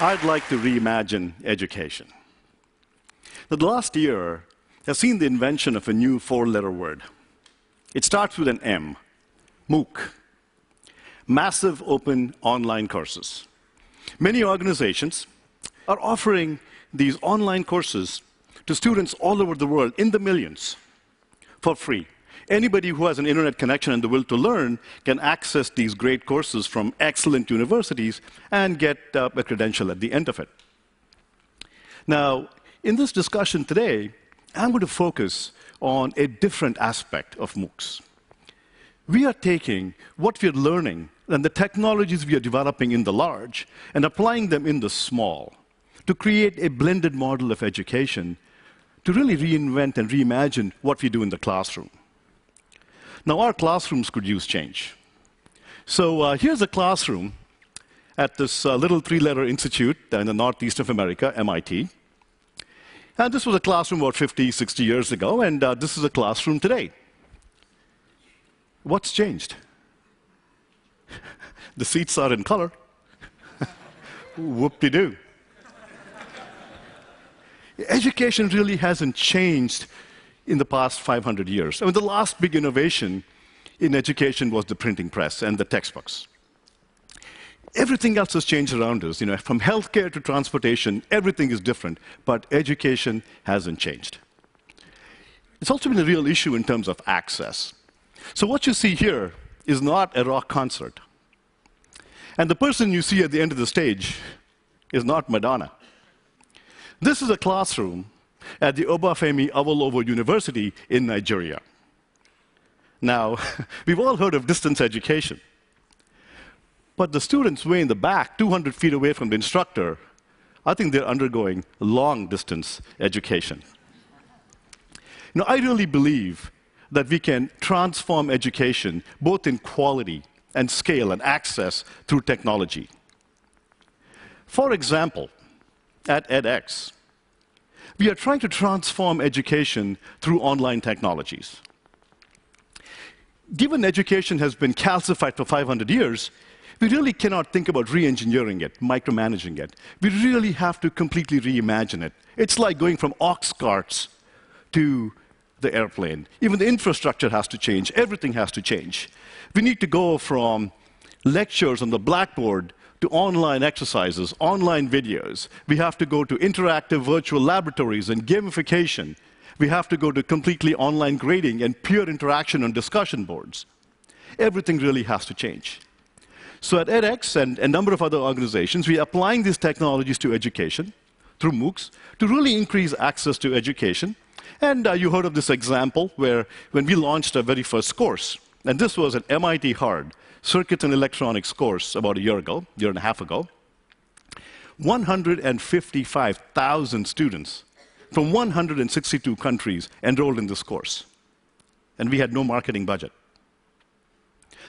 I'd like to reimagine education. The last year has seen the invention of a new four-letter word. It starts with an M, Mooc, massive open online courses. Many organizations are offering these online courses to students all over the world, in the millions, for free. Anybody who has an internet connection and the will to learn can access these great courses from excellent universities and get a credential at the end of it. Now, in this discussion today, I'm going to focus on a different aspect of Moocs. We are taking what we're learning and the technologies we are developing in the large and applying them in the small to create a blended model of education to really reinvent and reimagine what we do in the classroom. Now, our classrooms could use change. So here's a classroom at this little three-letter institute in the northeast of America, MIT. And this was a classroom about 50, 60 years ago, and this is a classroom today. What's changed? The seats are in color. Whoop-de-doo. Education really hasn't changed in the past 500 years. I mean, the last big innovation in education was the printing press and the textbooks. Everything else has changed around us. From healthcare to transportation, everything is different, but education hasn't changed. It's also been a real issue in terms of access. So what you see here is not a rock concert. And the person you see at the end of the stage is not Madonna. This is a classroom at the Obafemi Awolowo University in Nigeria. Now, we've all heard of distance education. But the students way in the back, 200 feet away from the instructor, I think they're undergoing long-distance education. I really believe that we can transform education both in quality and scale and access through technology. For example, at edX, we are trying to transform education through online technologies. Given education has been calcified for 500 years, we really cannot think about re-engineering it, micromanaging it. We really have to completely reimagine it. It's like going from ox carts to the airplane. Even the infrastructure has to change. Everything has to change. We need to go from lectures on the blackboard to online exercises, online videos. We have to go to interactive virtual laboratories and gamification. We have to go to completely online grading and peer interaction on discussion boards. Everything really has to change. So at edX and a number of other organizations, we are applying these technologies to education through Moocs to really increase access to education. And you heard of this example where when we launched our very first course, and this was an MIT Hard Circuits and Electronics course about a year and a half ago, 155,000 students from 162 countries enrolled in this course. And we had no marketing budget.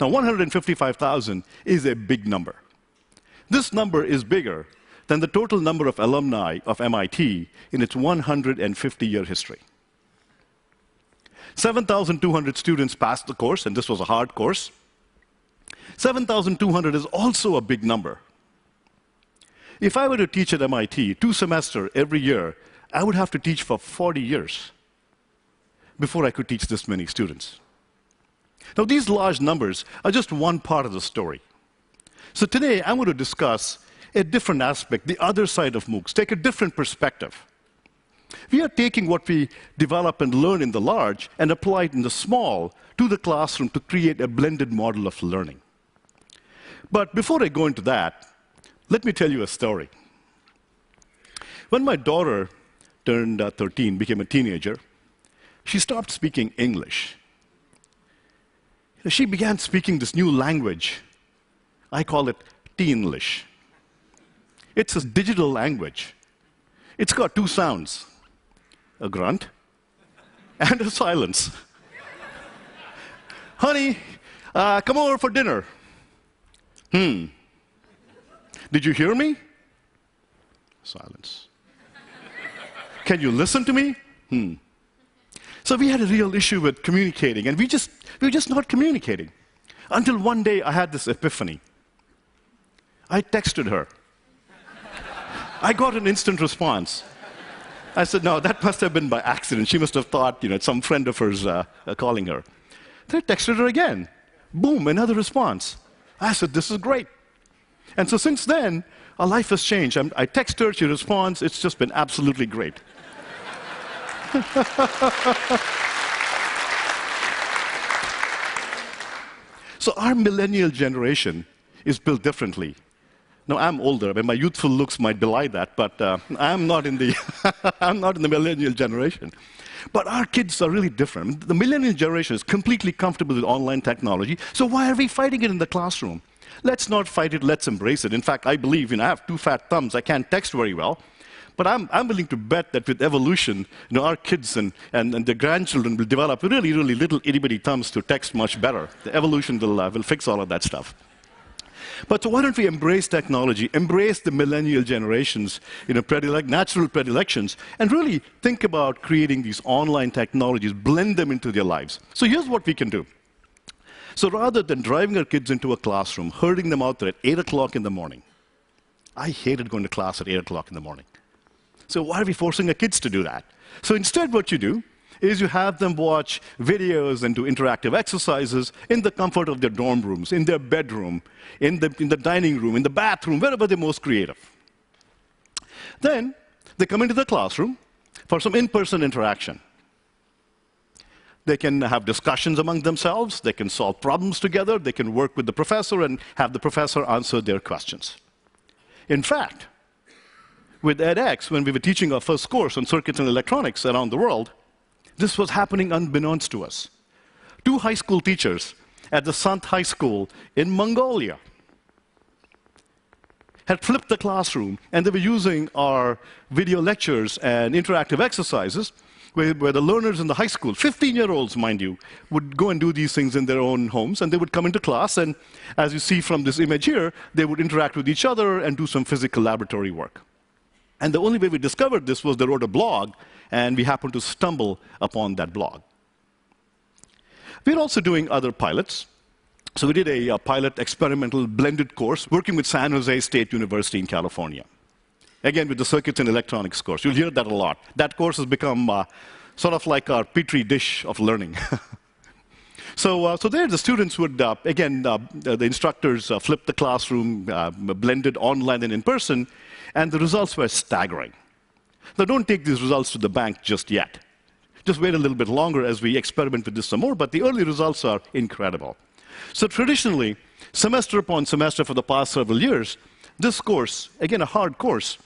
Now, 155,000 is a big number. This number is bigger than the total number of alumni of MIT in its 150-year history. 7,200 students passed the course, and this was a hard course. 7,200 is also a big number. If I were to teach at MIT 2 semesters every year, I would have to teach for 40 years before I could teach this many students. Now, these large numbers are just one part of the story. So today, I'm going to discuss a different aspect, the other side of Moocs, take a different perspective. We are taking what we develop and learn in the large and apply it in the small to the classroom to create a blended model of learning. But before I go into that, let me tell you a story. When my daughter turned 13, became a teenager, she stopped speaking English. She began speaking this new language. I call it Teenlish. It's a digital language. It's got 2 sounds, a grunt and a silence. Honey, come over for dinner. Did you hear me? Silence. Can you listen to me? So we had a real issue with communicating, and we were just not communicating. Until one day I had this epiphany. I texted her. I got an instant response. I said, no, that must have been by accident. She must have thought, it's some friend of hers calling her. Then I texted her again. Boom, another response. I said, this is great. And so since then, our life has changed. I text her, she responds. It's just been absolutely great. So our millennial generation is built differently. Now, I'm older. I mean, my youthful looks might belie that, but I'm not in the I'm not in the millennial generation. But our kids are really different. The millennial generation is completely comfortable with online technology, so why are we fighting it in the classroom? Let's not fight it, let's embrace it. In fact, I believe, I have two fat thumbs, I can't text very well, but I'm willing to bet that with evolution, our kids and their grandchildren will develop really, really little itty-bitty thumbs to text much better. The evolution will fix all of that stuff. But so why don't we embrace technology, embrace the millennial generations, natural predilections, and really think about creating these online technologies, blend them into their lives. So here's what we can do. So rather than driving our kids into a classroom, herding them out there at 8 o'clock in the morning, I hated going to class at 8 o'clock in the morning. So why are we forcing our kids to do that? So instead what you do is you have them watch videos and do interactive exercises in the comfort of their dorm rooms, in their bedroom, in the dining room, in the bathroom, wherever they're most creative. Then they come into the classroom for some in-person interaction. They can have discussions among themselves, they can solve problems together, they can work with the professor and have the professor answer their questions. In fact, with edX, when we were teaching our first course on circuits and electronics around the world, this was happening unbeknownst to us. 2 high school teachers at the Sant High School in Mongolia had flipped the classroom, and they were using our video lectures and interactive exercises where the learners in the high school, 15-year-olds, mind you, would go and do these things in their own homes, and they would come into class, and as you see from this image here, they would interact with each other and do some physical laboratory work. And the only way we discovered this was they wrote a blog, and we happened to stumble upon that blog. We're also doing other pilots. So we did a pilot experimental blended course working with San Jose State University in California. Again, with the circuits and electronics course. You'll hear that a lot. That course has become sort of like our petri dish of learning. So there the students would, the instructors flipped the classroom, blended online and in person, and the results were staggering. Now, don't take these results to the bank just yet. Just wait a little bit longer as we experiment with this some more, but the early results are incredible. So traditionally, semester upon semester for the past several years, this course, again a hard course,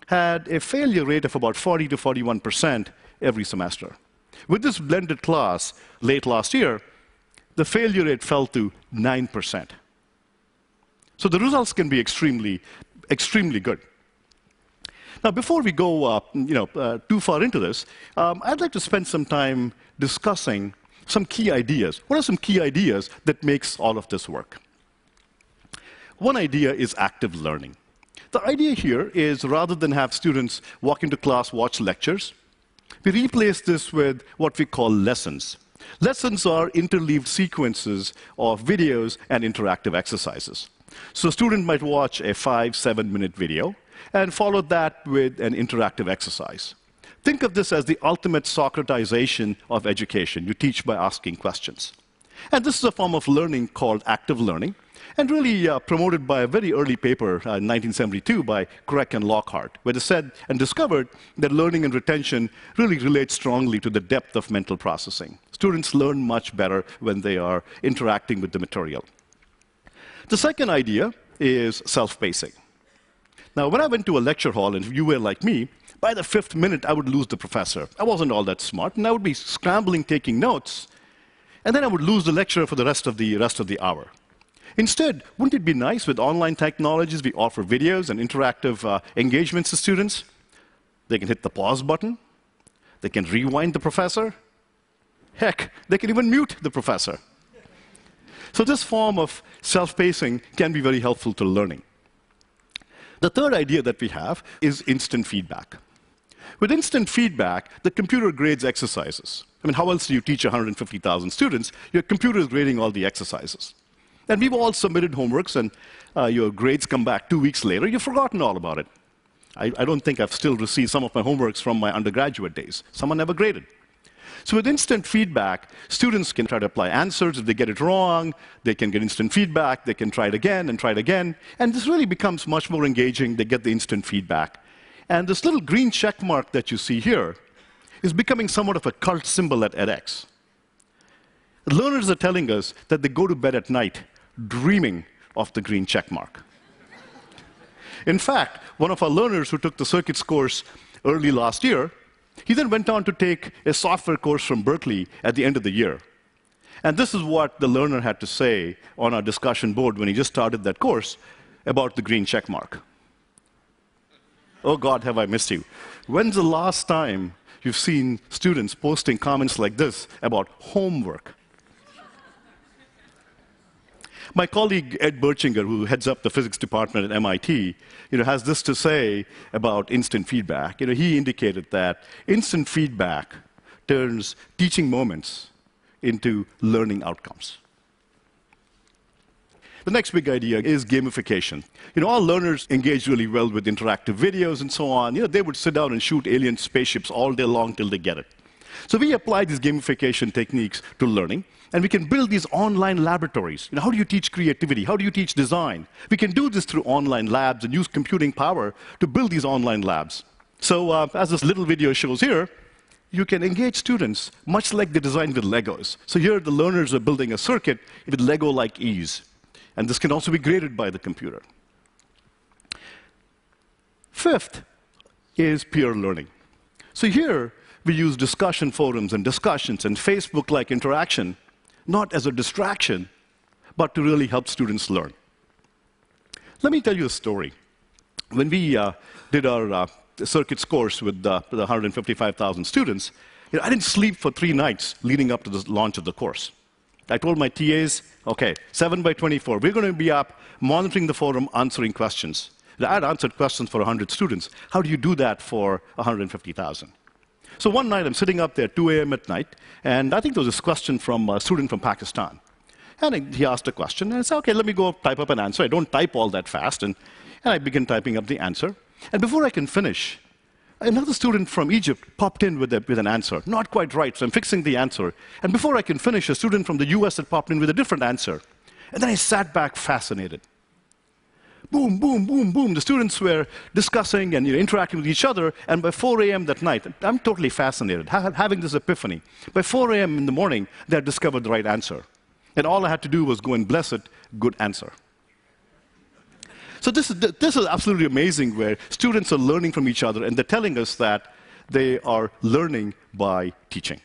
had a failure rate of about 40 to 41% every semester. With this blended class late last year, the failure rate fell to 9%. So the results can be extremely, extremely good. Now, before we go too far into this, I'd like to spend some time discussing some key ideas. What are some key ideas that makes all of this work? One idea is active learning. The idea here is rather than have students walk into class, watch lectures, we replace this with what we call lessons. Lessons are interleaved sequences of videos and interactive exercises. So a student might watch a 5-7-minute video and follow that with an interactive exercise. Think of this as the ultimate Socratization of education. You teach by asking questions. And this is a form of learning called active learning, and really promoted by a very early paper in 1972 by Craig and Lockhart, where they said and discovered that learning and retention really relate strongly to the depth of mental processing. Students learn much better when they are interacting with the material. The second idea is self-pacing. Now, when I went to a lecture hall, and if you were like me, by the 5th minute, I would lose the professor. I wasn't all that smart, and I would be scrambling, taking notes, and then I would lose the lecturer for the rest of the hour. Instead, wouldn't it be nice with online technologies, we offer videos and interactive engagements to students? They can hit the pause button. They can rewind the professor. Heck, they can even mute the professor. So this form of self-pacing can be very helpful to learning. The third idea that we have is instant feedback. With instant feedback, the computer grades exercises. I mean, how else do you teach 150,000 students? Your computer is grading all the exercises. And we've all submitted homeworks, and your grades come back 2 weeks later. You've forgotten all about it. I don't think I've still received some of my homeworks from my undergraduate days. Some are never graded. So with instant feedback, students can try to apply answers. If they get it wrong, they can get instant feedback. They can try it again and try it again. And this really becomes much more engaging. They get the instant feedback. And this little green check mark that you see here is becoming somewhat of a cult symbol at edX. Learners are telling us that they go to bed at night dreaming of the green check mark. In fact, one of our learners who took the circuits course early last year, he then went on to take a software course from Berkeley at the end of the year. And this is what the learner had to say on our discussion board when he just started that course about the green check mark. Oh God, have I missed you. When's the last time you've seen students posting comments like this about homework? My colleague Ed Berchinger, who heads up the physics department at MIT, has this to say about instant feedback. He indicated that instant feedback turns teaching moments into learning outcomes. The next big idea is gamification. All learners engage really well with interactive videos and so on. They would sit down and shoot alien spaceships all day long till they get it. So we apply these gamification techniques to learning, and we can build these online laboratories. How do you teach creativity? How do you teach design? We can do this through online labs and use computing power to build these online labs. So as this little video shows here, you can engage students much like they designed with Legos. So here the learners are building a circuit with Lego-like ease. And this can also be graded by the computer. Fifth is peer learning. So here we use discussion forums and discussions and Facebook-like interaction, not as a distraction, but to really help students learn. Let me tell you a story. When we did our circuits course with the 155,000 students, I didn't sleep for 3 nights leading up to the launch of the course. I told my TAs, okay, 7 by 24, we're going to be up monitoring the forum, answering questions. I had answered questions for 100 students. How do you do that for 150,000? So one night, I'm sitting up there at 2 a.m. at night, and I think there was this question from a student from Pakistan. And he asked a question, and I said, okay, let me go type up an answer. I don't type all that fast, and I begin typing up the answer. And before I can finish, another student from Egypt popped in with an answer. Not quite right, so I'm fixing the answer. And before I can finish, a student from the US had popped in with a different answer. And then I sat back fascinated. Boom, boom, boom, boom. The students were discussing and interacting with each other, and by 4 a.m. that night, I'm totally fascinated, having this epiphany. By 4 a.m. in the morning, they had discovered the right answer. And all I had to do was go and bless it, good answer. So this is absolutely amazing, where students are learning from each other, and they're telling us that they are learning by teaching.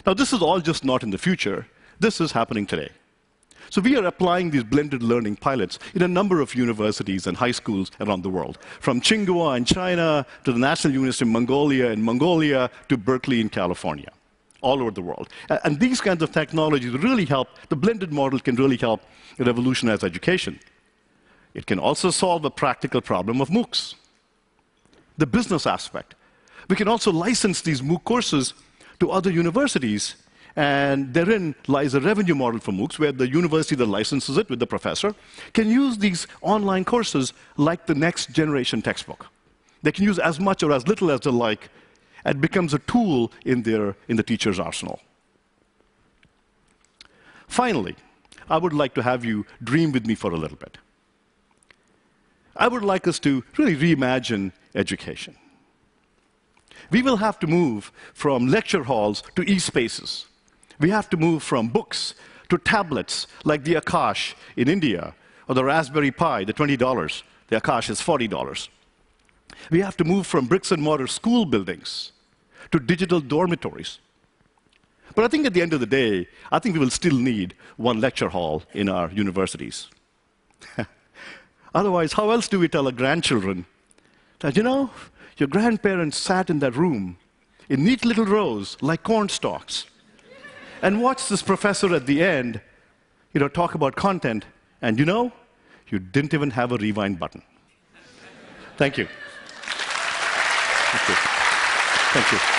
Now, this is all just not in the future. This is happening today. So we are applying these blended learning pilots in a number of universities and high schools around the world, from Tsinghua in China to the National University of Mongolia in Mongolia to Berkeley in California, all over the world. And these kinds of technologies really help. The blended model can really help revolutionize education. It can also solve a practical problem of Moocs, the business aspect. We can also license these MOOC courses to other universities, and therein lies a revenue model for Moocs, where the university that licenses it with the professor can use these online courses like the next generation textbook. They can use as much or as little as they like, and it becomes a tool in the teacher's arsenal. Finally, I would like to have you dream with me for a little bit. I would like us to really reimagine education. We will have to move from lecture halls to e-spaces. We have to move from books to tablets like the Akash in India, or the Raspberry Pi, the $20. The Akash is $40. We have to move from bricks and mortar school buildings to digital dormitories. But I think at the end of the day, I think we will still need one lecture hall in our universities. Otherwise, how else do we tell our grandchildren that, your grandparents sat in that room in neat little rows like corn stalks and watched this professor at the end, talk about content, and you didn't even have a rewind button. Thank you. Thank you. Thank you.